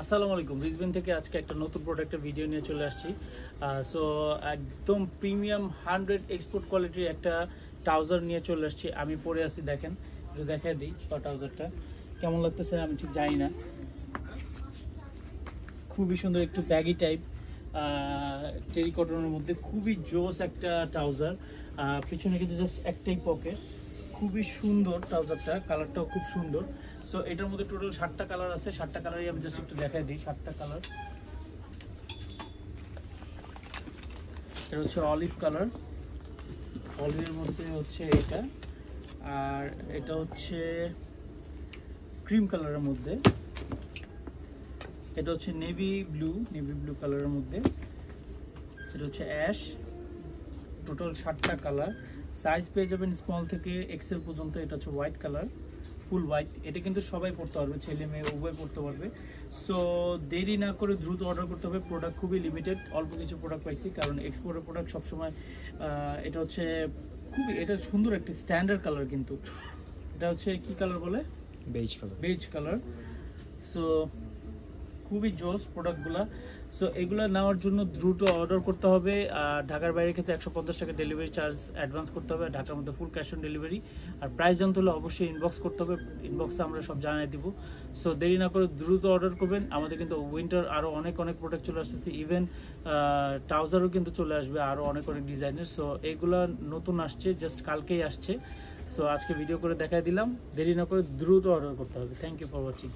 আসসালামু আলাইকুম। রিজবিন থেকে আজকে একটা নতুন প্রোডাক্টের ভিডিও নিয়ে চলে আসছি। সো একদম প্রিমিয়াম 100 এক্সপোর্ট কোয়ালিটির একটা ট্রাউজার নিয়ে চলে আসছি। আমি পরে আছি, দেখেন, একটু দেখাই দিই ট্রাউজারটা কেমন লাগতেছে আমি ঠিক জানি না। খুবই সুন্দর, একটু ব্যাগি টাইপ, টেরিকটনের মধ্যে খুবই জোস একটা ট্রাউজার। পিছনে কিন্তু জাস্ট একটাই পকেট, খুবই সুন্দর ট্রাউজারটা, কালারটাও খুব সুন্দর। সো এটার মধ্যে টোটাল 7টা কালার আছে, 7টা কালারই আমি জাস্ট একটু দেখাই দিই। 7টা কালার, এটা হচ্ছে অলিভ কালার, অলিভের মধ্যে হচ্ছে এটা, আর এটা হচ্ছে ক্রিম কালারের মধ্যে, এটা হচ্ছে নেভি ব্লু কালারের মধ্যে, এটা হচ্ছে অ্যাশ। টোটাল 7টা কালার, সাইজ পেয়ে যাবেন স্মল থেকে এক্সেল পর্যন্ত। এটা হচ্ছে হোয়াইট কালার, ফুল হোয়াইট। এটা কিন্তু সবাই পড়তে পারবে, ছেলে মেয়ে উভয় পড়তে পারবে। সো দেরি না করে দ্রুত অর্ডার করতে হবে। প্রোডাক্ট খুবই লিমিটেড, অল্প কিছু প্রোডাক্ট পাইছি, কারণ এক্সপোর্টের প্রোডাক্ট সবসময় এটা হচ্ছে খুবই, এটা সুন্দর একটি স্ট্যান্ডার্ড কালার। কিন্তু এটা হচ্ছে কি কালার বলে, বেজ কালার। সো খুবই জোস প্রোডাক্টগুলো। সো এগুলো নেওয়ার জন্য দ্রুত অর্ডার করতে হবে। ঢাকার বাইরের ক্ষেত্রে 150 টাকা ডেলিভারি চার্জ অ্যাডভান্স করতে হবে, ঢাকার মধ্যে ফুল ক্যাশ অন ডেলিভারি। আর প্রাইস জানতে হলে অবশ্যই ইনবক্স করতে হবে, ইনবক্সে আমরা সব জানিয়ে দিব। সো দেরি না করে দ্রুত অর্ডার করবেন। আমাদের কিন্তু উইন্টার আরও অনেক প্রোডাক্ট চলে আসতেছে, ইভেন ট্রাউজারও কিন্তু চলে আসবে, আরও অনেক ডিজাইনের। সো এইগুলো নতুন আসছে, জাস্ট কালকেই আসছে। সো আজকে ভিডিও করে দেখাই দিলাম, দেরি না করে দ্রুত অর্ডার করতে হবে। Thank you for watching.